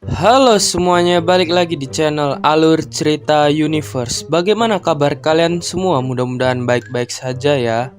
Halo semuanya, balik lagi di channel Alur Cerita Universe. Bagaimana kabar kalian semua? Mudah-mudahan baik-baik saja ya.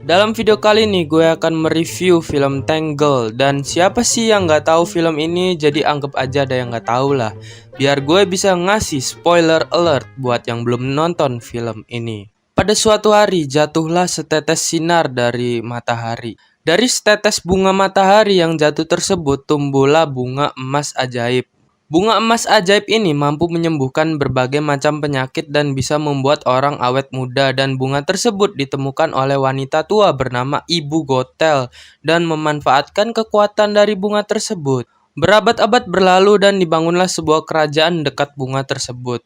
Dalam video kali ini gue akan mereview film Tangle. Dan siapa sih yang nggak tahu film ini? Jadi anggap aja ada yang nggak tahu lah. Biar gue bisa ngasih spoiler alert buat yang belum nonton film ini. Pada suatu hari jatuhlah setetes sinar dari matahari. Dari setetes bunga matahari yang jatuh tersebut tumbuhlah bunga emas ajaib. Bunga emas ajaib ini mampu menyembuhkan berbagai macam penyakit dan bisa membuat orang awet muda, dan bunga tersebut ditemukan oleh wanita tua bernama Ibu Gothel dan memanfaatkan kekuatan dari bunga tersebut. Berabad-abad berlalu dan dibangunlah sebuah kerajaan dekat bunga tersebut.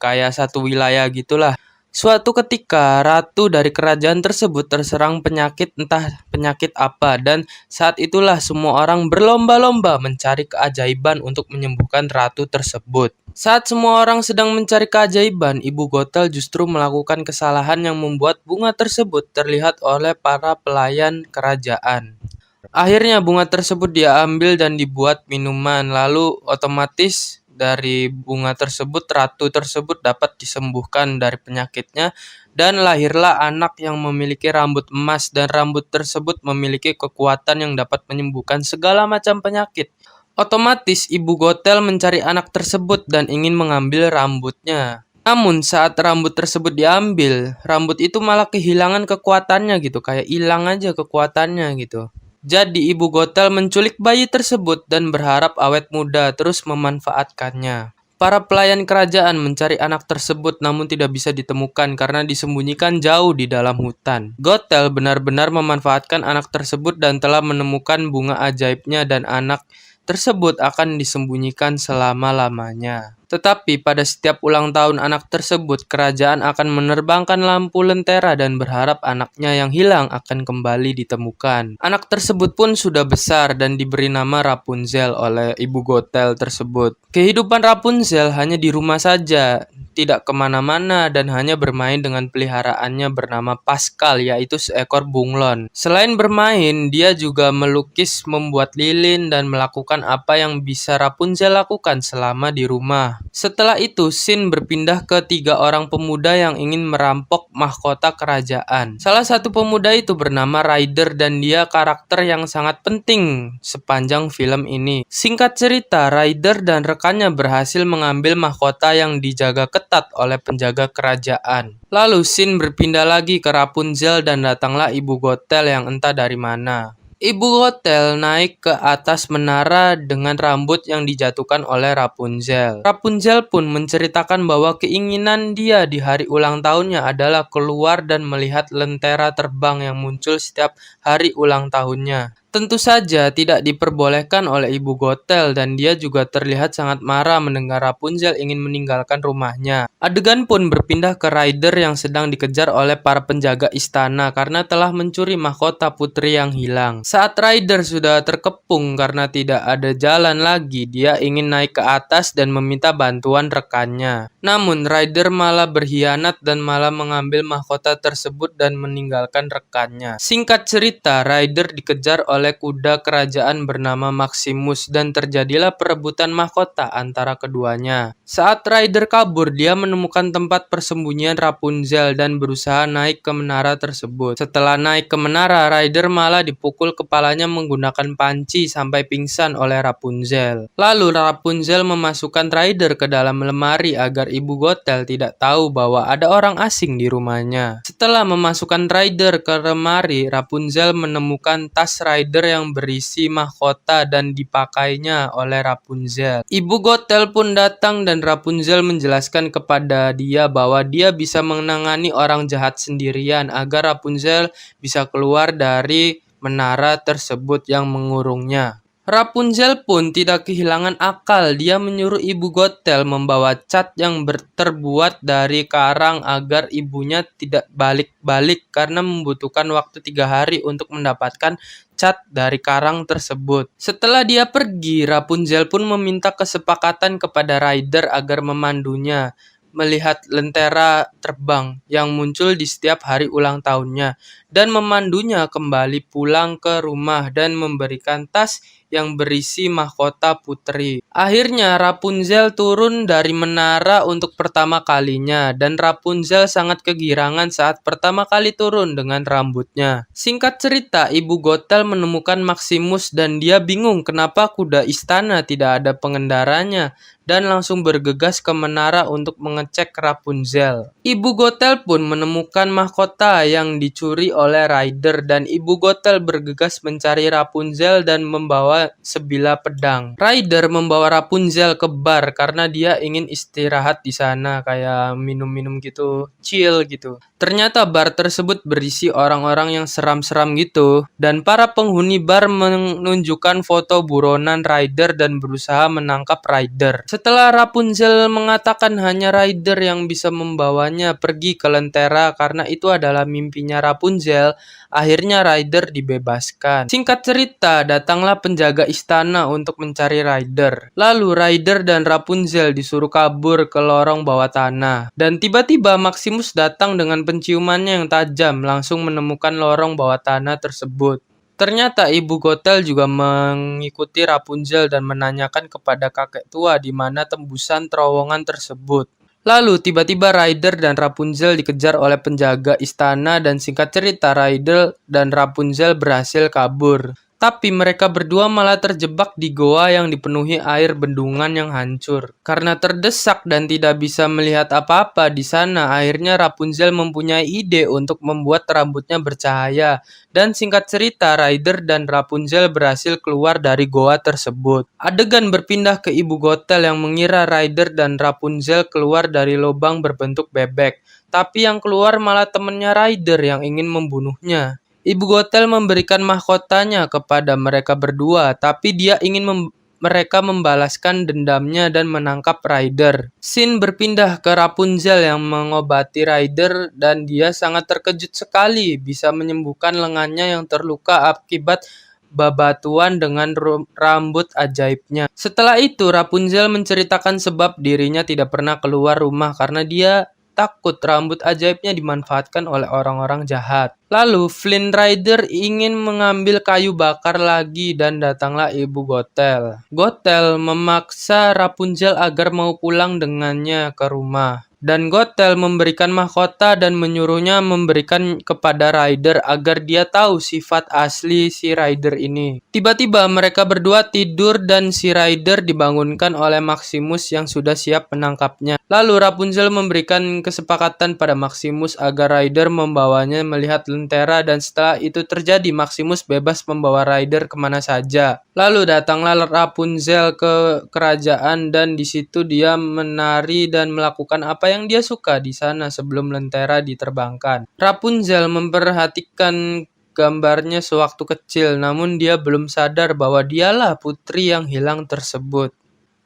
Kayak satu wilayah gitulah. Suatu ketika, ratu dari kerajaan tersebut terserang penyakit, entah penyakit apa, dan saat itulah semua orang berlomba-lomba mencari keajaiban untuk menyembuhkan ratu tersebut. Saat semua orang sedang mencari keajaiban, Ibu Gothel justru melakukan kesalahan yang membuat bunga tersebut terlihat oleh para pelayan kerajaan. Akhirnya bunga tersebut diambil dan dibuat minuman, lalu otomatis dari bunga tersebut ratu tersebut dapat disembuhkan dari penyakitnya, dan lahirlah anak yang memiliki rambut emas, dan rambut tersebut memiliki kekuatan yang dapat menyembuhkan segala macam penyakit. Otomatis Ibu Gothel mencari anak tersebut dan ingin mengambil rambutnya. Namun saat rambut tersebut diambil, rambut itu malah kehilangan kekuatannya gitu, kayak hilang aja kekuatannya gitu. Jadi Ibu Gothel menculik bayi tersebut dan berharap awet muda, terus memanfaatkannya. Para pelayan kerajaan mencari anak tersebut namun tidak bisa ditemukan karena disembunyikan jauh di dalam hutan. Gothel benar-benar memanfaatkan anak tersebut dan telah menemukan bunga ajaibnya, dan anak tersebut akan disembunyikan selama-lamanya. Tetapi pada setiap ulang tahun anak tersebut, kerajaan akan menerbangkan lampu lentera dan berharap anaknya yang hilang akan kembali ditemukan. Anak tersebut pun sudah besar dan diberi nama Rapunzel oleh Ibu Gothel tersebut. Kehidupan Rapunzel hanya di rumah saja, tidak kemana-mana, dan hanya bermain dengan peliharaannya bernama Pascal, yaitu seekor bunglon. Selain bermain, dia juga melukis, membuat lilin, dan melakukan apa yang bisa Rapunzel lakukan selama di rumah. Setelah itu, Sin berpindah ke 3 orang pemuda yang ingin merampok mahkota kerajaan. Salah satu pemuda itu bernama Ryder, dan dia karakter yang sangat penting sepanjang film ini. Singkat cerita, Ryder dan rekannya berhasil mengambil mahkota yang dijaga ketat oleh penjaga kerajaan. Lalu Sin berpindah lagi ke Rapunzel dan datanglah Ibu Gothel yang entah dari mana. Ibu Gothel naik ke atas menara dengan rambut yang dijatuhkan oleh Rapunzel. Rapunzel pun menceritakan bahwa keinginan dia di hari ulang tahunnya adalah keluar dan melihat lentera terbang yang muncul setiap hari ulang tahunnya. Tentu saja tidak diperbolehkan oleh Ibu Gothel, dan dia juga terlihat sangat marah mendengar Rapunzel ingin meninggalkan rumahnya. Adegan pun berpindah ke Ryder yang sedang dikejar oleh para penjaga istana karena telah mencuri mahkota putri yang hilang. Saat Ryder sudah terkepung karena tidak ada jalan lagi, dia ingin naik ke atas dan meminta bantuan rekannya. Namun Ryder malah berkhianat dan malah mengambil mahkota tersebut dan meninggalkan rekannya. Singkat cerita, Ryder dikejar oleh kuda kerajaan bernama Maximus dan terjadilah perebutan mahkota antara keduanya. Saat Ryder kabur, dia menemukan tempat persembunyian Rapunzel dan berusaha naik ke menara tersebut. Setelah naik ke menara, Ryder malah dipukul kepalanya menggunakan panci sampai pingsan oleh Rapunzel. Lalu Rapunzel memasukkan Ryder ke dalam lemari agar Ibu Gothel tidak tahu bahwa ada orang asing di rumahnya. Setelah memasukkan Ryder ke lemari, Rapunzel menemukan tas Ryder yang berisi mahkota dan dipakainya oleh Rapunzel. Ibu Gothel pun datang dan Rapunzel menjelaskan kepada dia bahwa dia bisa menangani orang jahat sendirian agar Rapunzel bisa keluar dari menara tersebut yang mengurungnya. Rapunzel pun tidak kehilangan akal. Dia menyuruh Ibu Gothel membawa cat yang terbuat dari karang agar ibunya tidak balik-balik karena membutuhkan waktu 3 hari untuk mendapatkan cat dari karang tersebut. Setelah dia pergi, Rapunzel pun meminta kesepakatan kepada Ryder agar memandunya melihat lentera terbang yang muncul di setiap hari ulang tahunnya dan memandunya kembali pulang ke rumah dan memberikan tas yang berisi mahkota putri. Akhirnya Rapunzel turun dari menara untuk pertama kalinya dan Rapunzel sangat kegirangan saat pertama kali turun dengan rambutnya. Singkat cerita, Ibu Gothel menemukan Maximus dan dia bingung kenapa kuda istana tidak ada pengendaranya dan langsung bergegas ke menara untuk mengecek Rapunzel. Ibu Gothel pun menemukan mahkota yang dicuri oleh Ryder dan Ibu Gothel bergegas mencari Rapunzel dan membawa sebilah pedang. Ryder membawa Rapunzel ke bar karena dia ingin istirahat di sana, kayak minum-minum gitu, chill gitu. Ternyata bar tersebut berisi orang-orang yang seram-seram gitu dan para penghuni bar menunjukkan foto buronan Ryder dan berusaha menangkap Ryder. Setelah Rapunzel mengatakan hanya Ryder yang bisa membawanya pergi ke Lentera karena itu adalah mimpinya Rapunzel, akhirnya Ryder dibebaskan. Singkat cerita, datanglah penjaga istana untuk mencari Ryder. Lalu Ryder dan Rapunzel disuruh kabur ke lorong bawah tanah. Dan tiba-tiba Maximus datang dengan penciumannya yang tajam, langsung menemukan lorong bawah tanah tersebut. Ternyata Ibu Gothel juga mengikuti Rapunzel dan menanyakan kepada kakek tua di mana tembusan terowongan tersebut. Lalu tiba-tiba Ryder dan Rapunzel dikejar oleh penjaga istana dan singkat cerita Ryder dan Rapunzel berhasil kabur. Tapi mereka berdua malah terjebak di goa yang dipenuhi air bendungan yang hancur. Karena terdesak dan tidak bisa melihat apa-apa di sana, akhirnya Rapunzel mempunyai ide untuk membuat rambutnya bercahaya. Dan singkat cerita, Ryder dan Rapunzel berhasil keluar dari goa tersebut. Adegan berpindah ke Ibu Gothel yang mengira Ryder dan Rapunzel keluar dari lubang berbentuk bebek. Tapi yang keluar malah temannya Ryder yang ingin membunuhnya. Ibu Gothel memberikan mahkotanya kepada mereka berdua, tapi dia ingin mereka membalaskan dendamnya dan menangkap Ryder. Scene berpindah ke Rapunzel yang mengobati Ryder dan dia sangat terkejut sekali bisa menyembuhkan lengannya yang terluka akibat babatuan dengan rambut ajaibnya. Setelah itu Rapunzel menceritakan sebab dirinya tidak pernah keluar rumah karena dia takut rambut ajaibnya dimanfaatkan oleh orang-orang jahat. Lalu Flynn Rider ingin mengambil kayu bakar lagi dan datanglah Ibu Gothel. Gothel memaksa Rapunzel agar mau pulang dengannya ke rumah. Dan Gothel memberikan mahkota dan menyuruhnya memberikan kepada Ryder agar dia tahu sifat asli si Ryder ini. Tiba-tiba mereka berdua tidur dan si Ryder dibangunkan oleh Maximus yang sudah siap menangkapnya. Lalu Rapunzel memberikan kesepakatan pada Maximus agar Ryder membawanya melihat Lentera dan setelah itu terjadi Maximus bebas membawa Ryder kemana saja. Lalu datanglah Rapunzel ke kerajaan dan di situ dia menari dan melakukan apa yang dia suka di sana sebelum Lentera diterbangkan. Rapunzel memperhatikan gambarnya sewaktu kecil, namun dia belum sadar bahwa dialah putri yang hilang tersebut.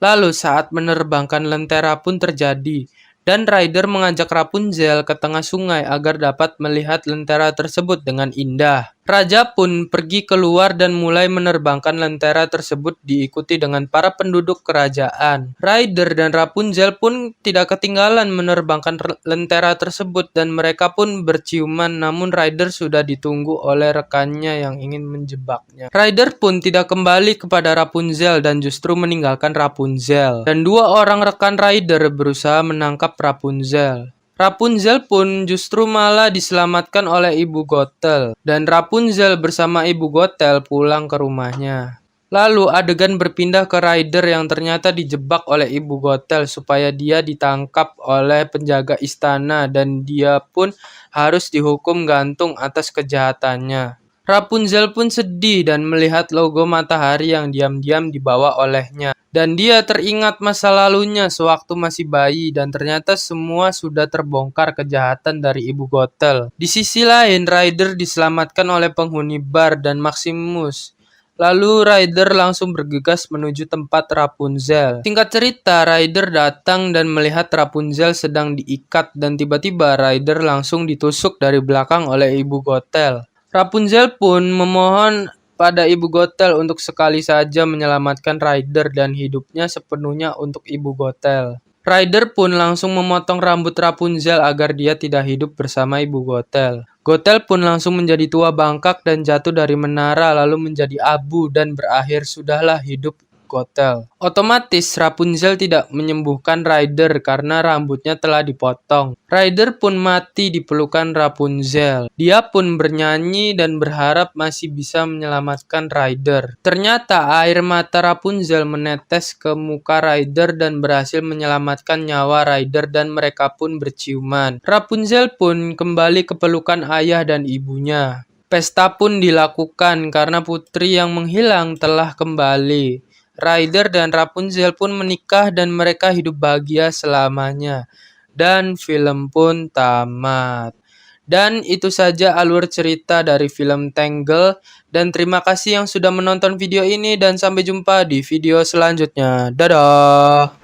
Lalu saat menerbangkan Lentera pun terjadi, dan Ryder mengajak Rapunzel ke tengah sungai agar dapat melihat Lentera tersebut dengan indah. Raja pun pergi keluar dan mulai menerbangkan Lentera tersebut diikuti dengan para penduduk kerajaan. Ryder dan Rapunzel pun tidak ketinggalan menerbangkan Lentera tersebut dan mereka pun berciuman, namun Ryder sudah ditunggu oleh rekannya yang ingin menjebaknya. Ryder pun tidak kembali kepada Rapunzel dan justru meninggalkan Rapunzel. Dan dua orang rekan Ryder berusaha menangkap Rapunzel. Rapunzel pun justru malah diselamatkan oleh Ibu Gothel dan Rapunzel bersama Ibu Gothel pulang ke rumahnya. Lalu adegan berpindah ke Ryder yang ternyata dijebak oleh Ibu Gothel supaya dia ditangkap oleh penjaga istana dan dia pun harus dihukum gantung atas kejahatannya. Rapunzel pun sedih dan melihat logo matahari yang diam-diam dibawa olehnya. Dan dia teringat masa lalunya sewaktu masih bayi dan ternyata semua sudah terbongkar kejahatan dari Ibu Gothel. Di sisi lain, Ryder diselamatkan oleh penghuni bar dan Maximus. Lalu Ryder langsung bergegas menuju tempat Rapunzel. Singkat cerita, Ryder datang dan melihat Rapunzel sedang diikat dan tiba-tiba Ryder langsung ditusuk dari belakang oleh Ibu Gothel. Rapunzel pun memohon pada Ibu Gothel untuk sekali saja menyelamatkan Ryder dan hidupnya sepenuhnya untuk Ibu Gothel. Ryder pun langsung memotong rambut Rapunzel agar dia tidak hidup bersama Ibu Gothel. Gothel pun langsung menjadi tua bangkak dan jatuh dari menara lalu menjadi abu dan berakhir sudahlah hidup Gothel. Otomatis Rapunzel tidak menyembuhkan Ryder karena rambutnya telah dipotong. Ryder pun mati di pelukan Rapunzel. Dia pun bernyanyi dan berharap masih bisa menyelamatkan Ryder. Ternyata air mata Rapunzel menetes ke muka Ryder dan berhasil menyelamatkan nyawa Ryder dan mereka pun berciuman. Rapunzel pun kembali ke pelukan ayah dan ibunya. Pesta pun dilakukan karena putri yang menghilang telah kembali. Ryder dan Rapunzel pun menikah dan mereka hidup bahagia selamanya. Dan film pun tamat. Dan itu saja alur cerita dari film Tangled. Dan terima kasih yang sudah menonton video ini dan sampai jumpa di video selanjutnya. Dadah!